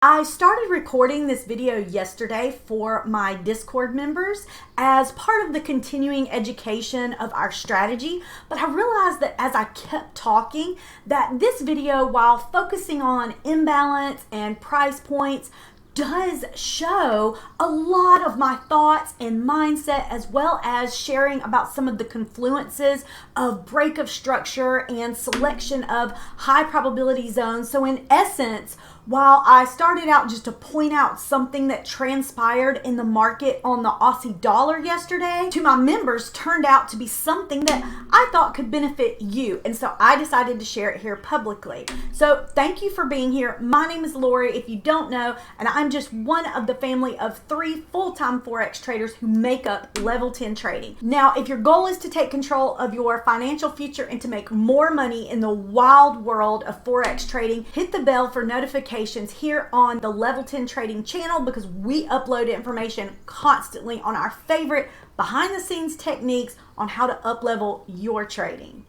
I started recording this video yesterday for my Discord members as part of the continuing education of our strategy, but I realized that as I kept talking that this video, while focusing on imbalance and price points, does show a lot of my thoughts and mindset, as well as sharing about some of the confluences of break of structure and selection of high probability zones. So in essence, while I started out just to point out something that transpired in the market on the Aussie dollar yesterday, to my members turned out to be something that I thought could benefit you. And so I decided to share it here publicly. So thank you for being here. My name is Lori, if you don't know, and I'm just one of the family of 3 full-time Forex traders who make up Level 10 Trading. Now, if your goal is to take control of your financial future and to make more money in the wild world of Forex trading, hit the bell for notifications here on the Level 10 Trading channel, because we upload information constantly on our favorite behind the scenes techniques on how to up-level your trading.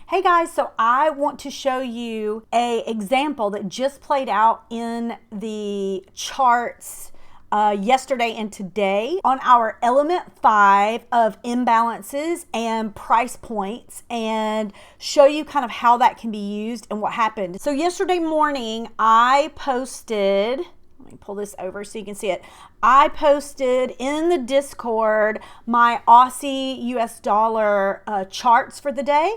Hey guys, so I want to show you an example that just played out in the charts yesterday and today on our element 5 of imbalances and price points, and show you kind of how that can be used and what happened. So yesterday morning I posted, let me pull this over so you can see it. I posted in the Discord my Aussie US dollar charts for the day,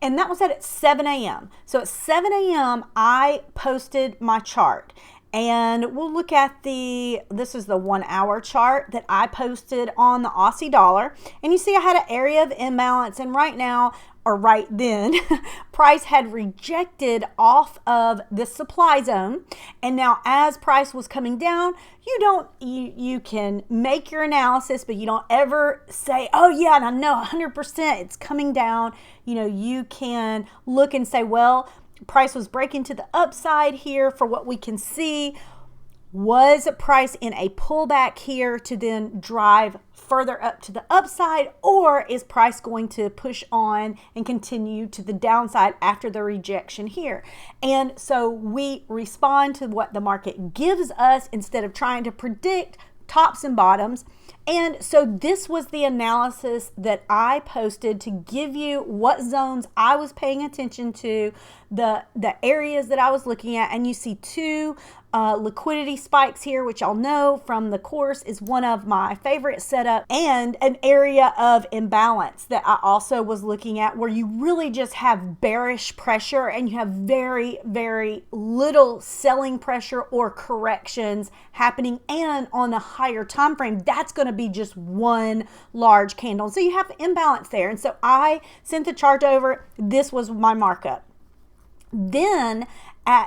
and that was at 7 a.m. So at 7 a.m. I posted my chart, and we'll look at this is the 1 hour chart that I posted on the Aussie dollar, and you see I had an area of imbalance, and right now, or right then, price had rejected off of supply zone. And now as price was coming down, you can make your analysis, but you don't ever say, oh yeah, and I know 100% it's coming down. You can look and say, well, price was breaking to the upside here for what we can see. Was price in a pullback here to then drive further up to the upside, or is price going to push on and continue to the downside after the rejection here? And so we respond to what the market gives us instead of trying to predict tops and bottoms. And so this was the analysis that I posted to give you what zones I was paying attention to, the areas that I was looking at. And you see 2 liquidity spikes here, which I'll know from the course is one of my favorite setups, and an area of imbalance that I also was looking at, where you really just have bearish pressure and you have very, very little selling pressure or corrections happening. And on a higher time frame, that's going to be just one large candle. So you have imbalance there. And so I sent the chart over. This was my markup. Then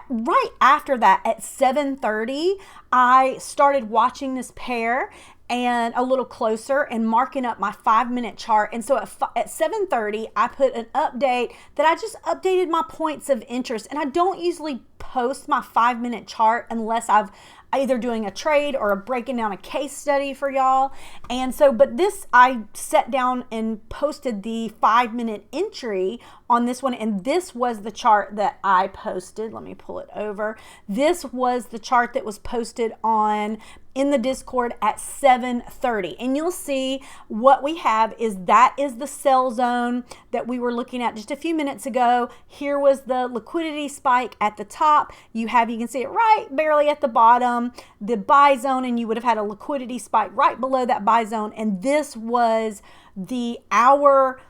right after that at 7:30, I started watching this pair and a little closer and marking up my 5-minute chart. And so at 7:30, I put an update that I just updated my points of interest. And I don't usually post my 5-minute chart unless I've either doing a trade or breaking down a case study for y'all. And so, but this, I sat down and posted the 5-minute entry on this one, and this was the chart that I posted. Let me pull it over. This was the chart that was posted in the Discord at 7:30, and you'll see what we have is that is the sell zone that we were looking at just a few minutes ago. Here was the liquidity spike at the top. You can see it right barely at the bottom, the buy zone, and you would have had a liquidity spike right below that buy zone. And this was the hour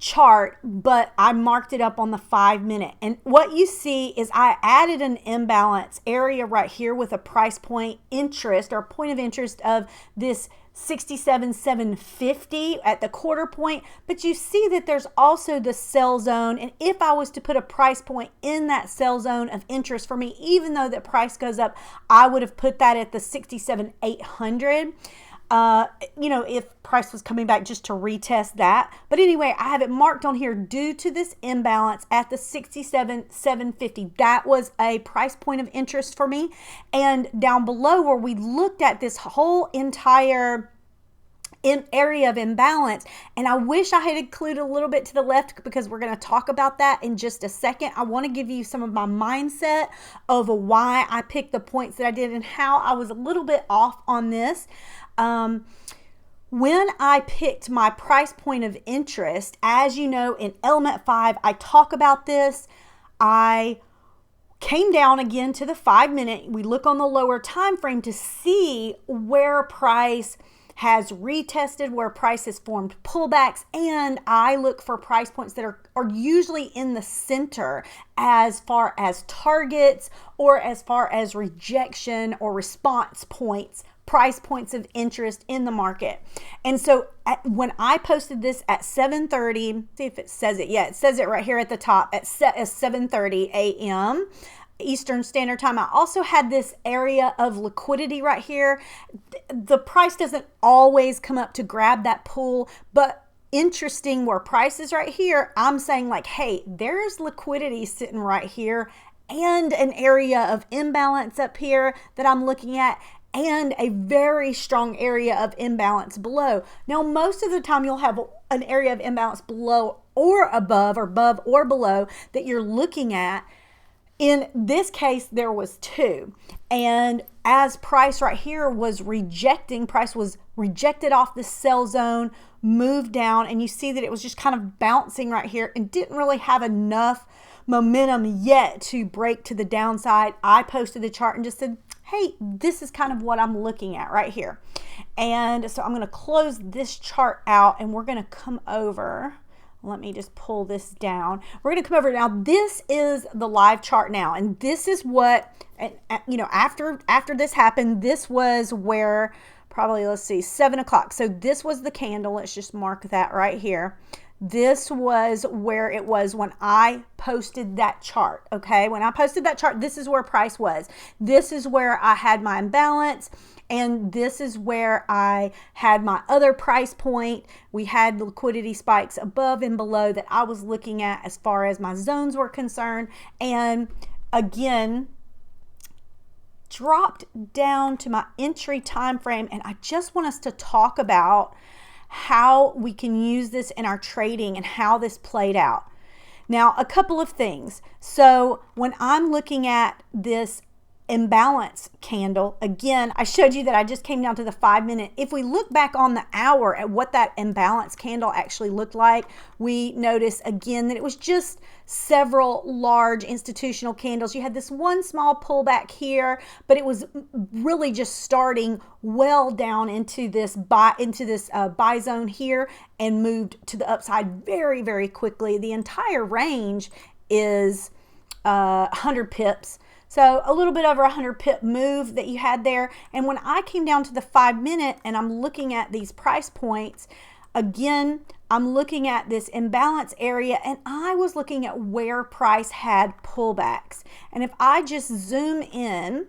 chart, but I marked it up on the 5-minute. And what you see is I added an imbalance area right here with a price point interest, or point of interest of this 67,750 at the quarter point. But you see that there's also the sell zone, and if I was to put a price point in that sell zone of interest for me, even though the price goes up, I would have put that at the 67,800. you know, if price was coming back just to retest that. But anyway, I have it marked on here due to this imbalance at the 67,750. That was a price point of interest for me. And down below where we looked at this whole entire area of imbalance, and I wish I had included a little bit to the left because we're going to talk about that in just a second. I want to give you some of my mindset of why I picked the points that I did and how I was a little bit off on this. When I picked my price point of interest, as you know, in element 5, I talk about this. I came down again to the 5-minute. We look on the lower time frame to see where price has retested, where price has formed pullbacks, and I look for price points that are usually in the center as far as targets or as far as rejection or response points, price points of interest in the market. And so when I posted this at 7:30, see if it says it. Yeah, it says it right here at the top at 7:30 a.m. Eastern Standard Time. I also had this area of liquidity right here. The price doesn't always come up to grab that pull, but interesting where price is right here, I'm saying like, hey, there's liquidity sitting right here and an area of imbalance up here that I'm looking at, and a very strong area of imbalance below. Now, most of the time you'll have an area of imbalance below or above or below that you're looking at. In this case, there was 2. And as price right here was rejecting, price was rejected off the sell zone, moved down, and you see that it was just kind of bouncing right here and didn't really have enough momentum yet to break to the downside. I posted the chart and just said, hey, this is kind of what I'm looking at right here. And so I'm going to close this chart out and we're going to come over. Let me just pull this down. We're going to come over now. This is the live chart now, and this is what, you know, after this happened, this was where probably, let's see, 7 o'clock. So this was the candle. Let's just mark that right here. This was where it was when I posted that chart, okay? When I posted that chart, this is where price was. This is where I had my imbalance, and this is where I had my other price point. We had liquidity spikes above and below that I was looking at as far as my zones were concerned. And again, dropped down to my entry time frame, and I just want us to talk about how we can use this in our trading and how this played out. Now, a couple of things. So when I'm looking at this imbalance candle, again, I showed you that I just came down to the 5-minute. If we look back on the hour at what that imbalance candle actually looked like, we notice again that it was just several large institutional candles. You had this one small pullback here, but it was really just starting well down into this buy zone here and moved to the upside very, very quickly. The entire range is 100 pips. So a little bit over 100 pip move that you had there. And when I came down to the 5-minute and I'm looking at these price points, again, I'm looking at this imbalance area, and I was looking at where price had pullbacks. And if I just zoom in,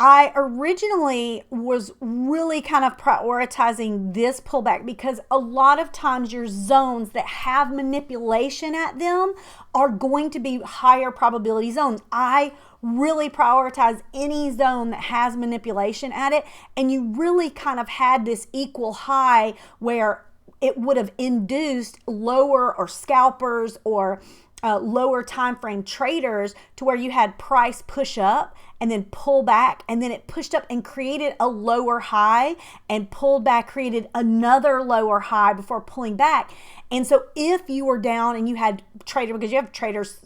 I originally was really kind of prioritizing this pullback because a lot of times your zones that have manipulation at them are going to be higher probability zones. I really prioritize any zone that has manipulation at it, and you really kind of had this equal high where it would have induced lower or scalpers or lower time frame traders to where you had price push up and then pull back, and then it pushed up and created a lower high and pulled back, created another lower high before pulling back. And so if you were down and you had traders, because you have traders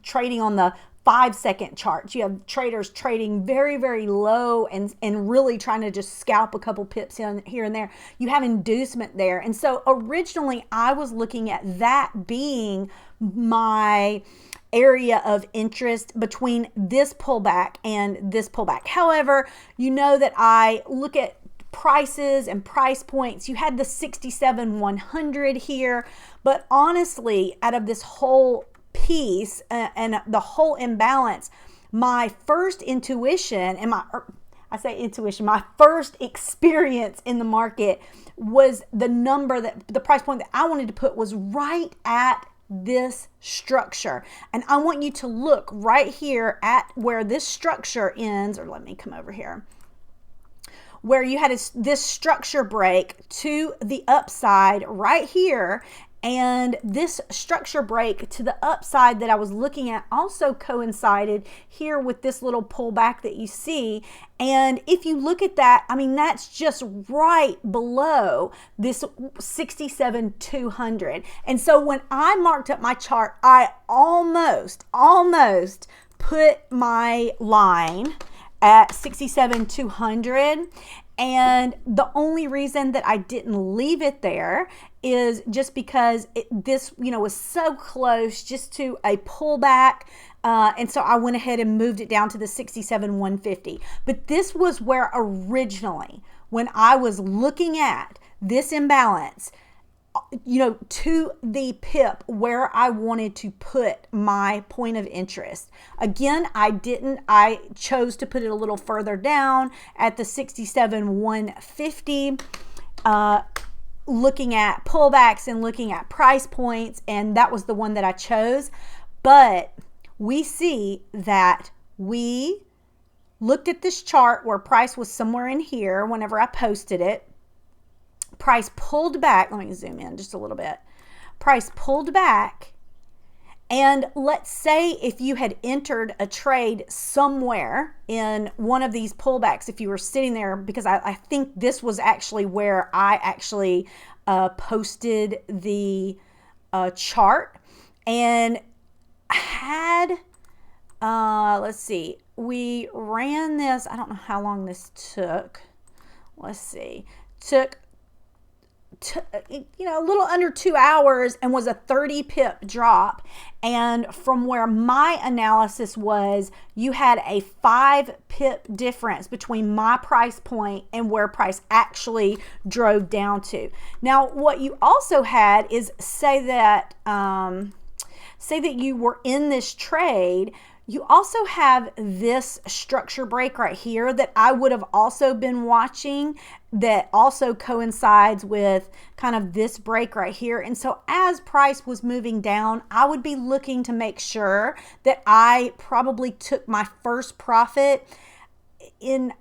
trading on the 5-second charts, you have traders trading very, very low and really trying to just scalp a couple pips here and there. You have inducement there. And so originally I was looking at that being my area of interest between this pullback and this pullback. However, you know that I look at prices and price points. You had the 67,100 here, but honestly, out of this whole piece and the whole imbalance, my first intuition and I say intuition, my first experience in the market was the number that the price point that I wanted to put was right at this structure. And I want you to look right here at where this structure ends, or let me come over here, where you had this structure break to the upside right here. And this structure break to the upside that I was looking at also coincided here with this little pullback that you see. And if you look at that, I mean, that's just right below this 67,200. And so when I marked up my chart, I almost put my line at 67,200. And the only reason that I didn't leave it there is just because this, was so close just to a pullback. And so I went ahead and moved it down to the 67,150. But this was where originally, when I was looking at this imbalance, to the pip where I wanted to put my point of interest. Again, I chose to put it a little further down at the 67,150, looking at pullbacks and looking at price points, and that was the one that I chose. But we see that we looked at this chart where price was somewhere in here whenever I posted it. Price pulled back. Let me zoom in just a little bit. Price pulled back. And let's say if you had entered a trade somewhere in one of these pullbacks, if you were sitting there, because I think this was actually where I actually posted the chart and had, let's see, we ran this, I don't know how long this took. Let's see, took a little under 2 hours and was a 30 pip drop. And from where my analysis was, you had a 5 pip difference between my price point and where price actually drove down to. Now, what you also had is say that you were in this trade. You also have this structure break right here that I would have also been watching that also coincides with kind of this break right here. And so as price was moving down, I would be looking to make sure that I probably took my first profit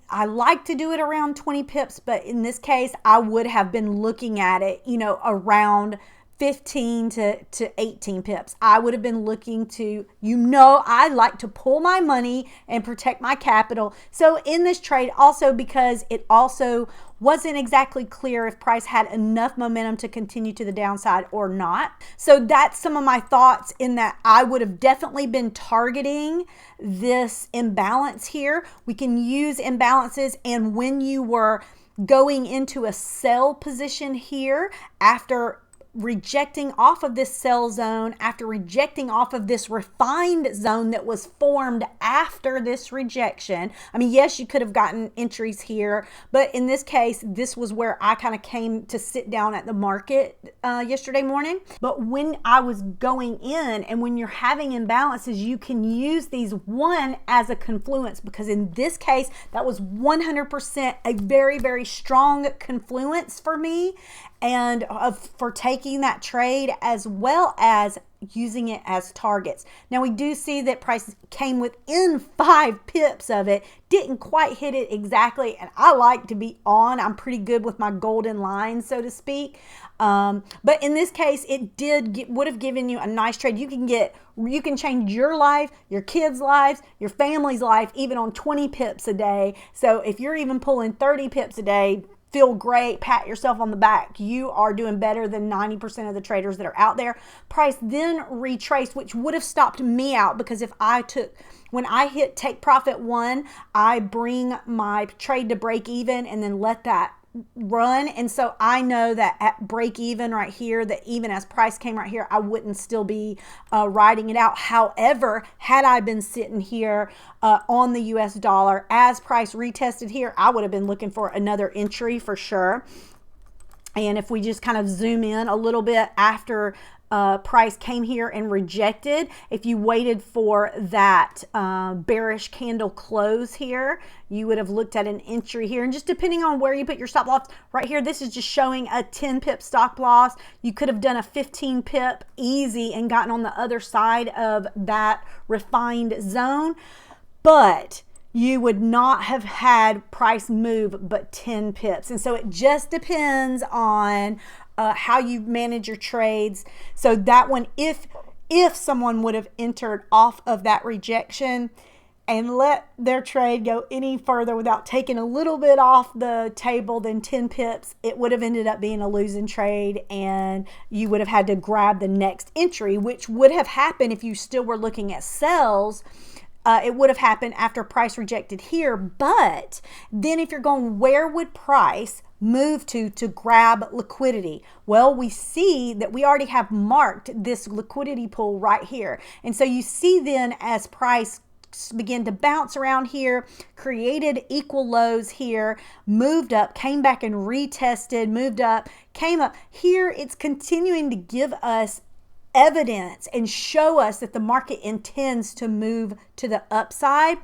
I like to do it around 20 pips, but in this case, I would have been looking at it, around 15 to 18 pips. I would have been looking to, I like to pull my money and protect my capital. So in this trade also, because it also wasn't exactly clear if price had enough momentum to continue to the downside or not. So that's some of my thoughts in that I would have definitely been targeting this imbalance here. We can use imbalances, and when you were going into a sell position here after rejecting off of this sell zone, after rejecting off of this refined zone that was formed after this rejection. I mean, yes, you could have gotten entries here, but in this case, this was where I kind of came to sit down at the market yesterday morning. But when I was going in, and when you're having imbalances, you can use these one as a confluence, because in this case, that was 100% a very, very strong confluence for me, and for taking that trade, as well as using it as targets. Now we do see that price came within 5 pips of it, didn't quite hit it exactly, and I like to be on. I'm pretty good with my golden line, so to speak. But in this case, it would have given you a nice trade. You can change your life, your kids' lives, your family's life, even on 20 pips a day. So if you're even pulling 30 pips a day, feel great, pat yourself on the back. You are doing better than 90% of the traders that are out there. Price then retraced, which would have stopped me out, because when I hit take profit 1, I bring my trade to break even and then let that run. And so I know that at break even right here, that even as price came right here, I wouldn't still be riding it out. However, had I been sitting here on the US dollar as price retested here, I would have been looking for another entry for sure. And if we just kind of zoom in a little bit after price came here and rejected, if you waited for that bearish candle close here, you would have looked at an entry here. And just depending on where you put your stop loss, right here, this is just showing a 10 pip stop loss. You could have done a 15 pip easy and gotten on the other side of that refined zone, but you would not have had price move but 10 pips. And so it just depends on how you manage your trades. So that one, if someone would have entered off of that rejection and let their trade go any further without taking a little bit off the table than 10 pips, it would have ended up being a losing trade, and you would have had to grab the next entry, which would have happened if you still were looking at sells. It would have happened after price rejected here. But then if you're going, where would price move to grab liquidity? Well, we see that we already have marked this liquidity pool right here. And so you see then as price began to bounce around here, created equal lows here, moved up, came back and retested, moved up, came up. Here it's continuing to give us evidence and show us that the market intends to move to the upside.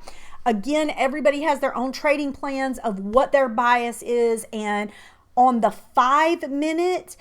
Again, everybody has their own trading plans of what their bias is, and on the 5 minute,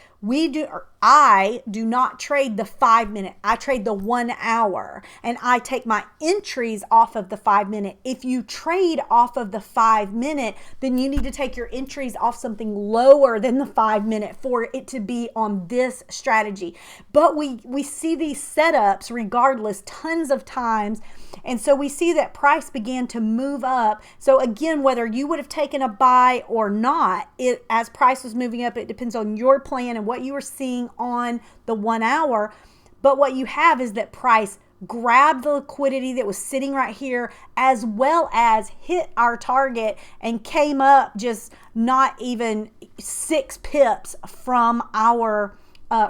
I do not trade the 5 minute. I trade the 1 hour, and I take my entries off of the 5 minute. If you trade off of the 5 minute, then you need to take your entries off something lower than the 5 minute for it to be on this strategy. But we see these setups regardless tons of times. And so we see that price began to move up. So again, whether you would have taken a buy or not, as price was moving up, it depends on your plan and what you were seeing on the 1 hour. But what you have is that price grabbed the liquidity that was sitting right here, as well as hit our target and came up just not even 6 pips from our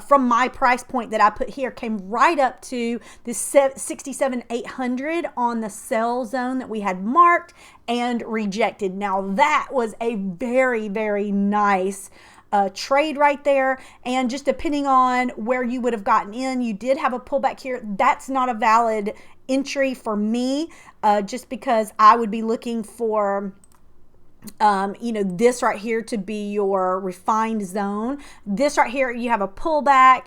from my price point that I put here, came right up to this 67,800 on the sell zone that we had marked and rejected. Now that was a very, very nice trade right there. And just depending on where you would have gotten in, you did have a pullback here. That's not a valid entry for me, just because I would be looking for this right here to be your refined zone. This right here, you have a pullback,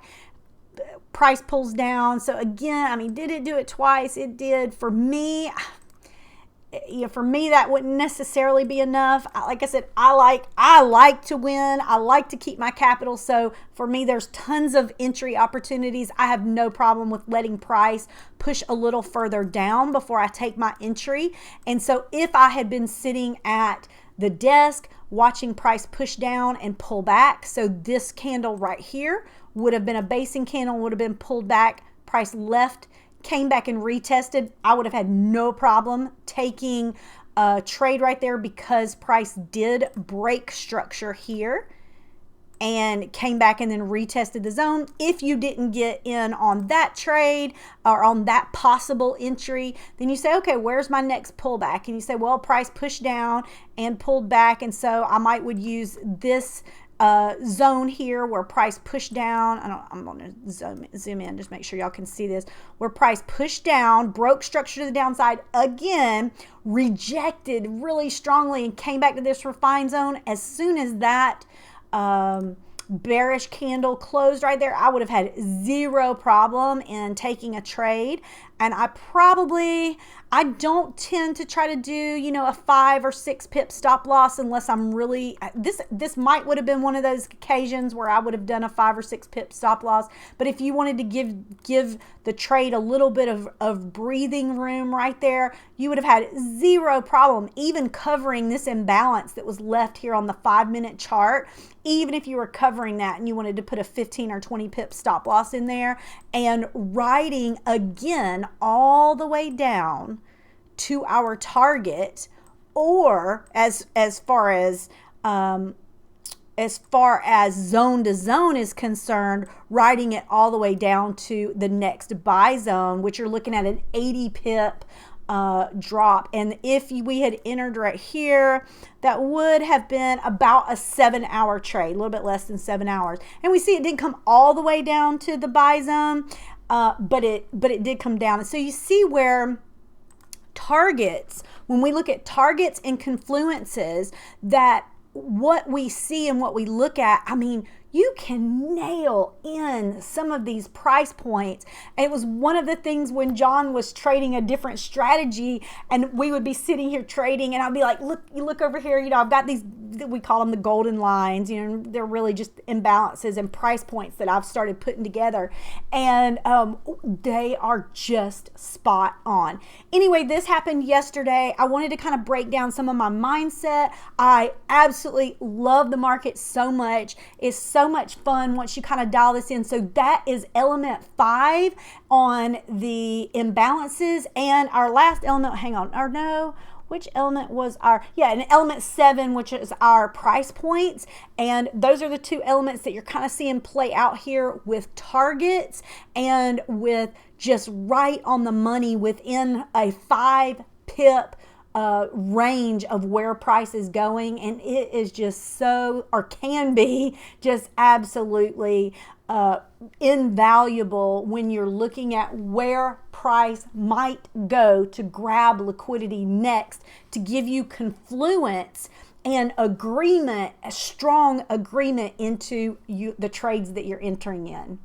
price pulls down. So again, I mean, did it do it twice? It did. For me, that wouldn't necessarily be enough. Like I said, I like to win. I like to keep my capital. So for me, there's tons of entry opportunities. I have no problem with letting price push a little further down before I take my entry. And so if I had been sitting at the desk watching price push down and pull back, so this candle right here would have been a basing candle, would have been pulled back, price left, came back and retested, I would have had no problem taking a trade right there, because price did break structure here and came back and then retested the zone. If you didn't get in on that trade or on that possible entry, then you say, okay, where's my next pullback? And you say, well, price pushed down and pulled back, and so I would use this zone here where price pushed down. I'm going to zoom in, just make sure y'all can see this, where price pushed down, broke structure to the downside, again rejected really strongly and came back to this refined zone. As soon as that bearish candle closed right there, I would have had zero problem in taking a trade. And I don't tend to try to do, a 5 or 6 pip stop loss unless I'm really, this would have been one of those occasions where I would have done a 5 or 6 pip stop loss. But if you wanted to give the trade a little bit of breathing room right there, you would have had zero problem even covering this imbalance that was left here on the 5 minute chart. Even if you were covering that and you wanted to put a 15 or 20 pip stop loss in there and riding again all the way down to our target, or as far as zone to zone is concerned, riding it all the way down to the next buy zone, which you're looking at an 80 pip drop. And if we had entered right here, that would have been about a 7-hour trade, a little bit less than 7 hours. And we see it didn't come all the way down to the buy zone, but it did come down. And so you see where targets, when we look at targets and confluences, that what we see and what we look at, I mean, you can nail in some of these price points. And it was one of the things when John was trading a different strategy, and we would be sitting here trading, and I'd be like, look, you look over here, you know, I've got these, we call them the golden lines, you know, they're really just imbalances and price points that I've started putting together. And they are just spot on. Anyway, this happened yesterday. I wanted to kind of break down some of my mindset. I absolutely love the market so much. It's so much fun once you kind of dial this in. So that is element 5 on the imbalances. And our last element, hang on, or no, which element was our, yeah, and element 7, which is our price points. And those are the 2 elements that you're kind of seeing play out here with targets and with just right on the money within a 5 pip range of where price is going. And it is just so, or can be, just absolutely invaluable when you're looking at where price might go to grab liquidity next, to give you confluence and agreement, a strong agreement into the trades that you're entering in.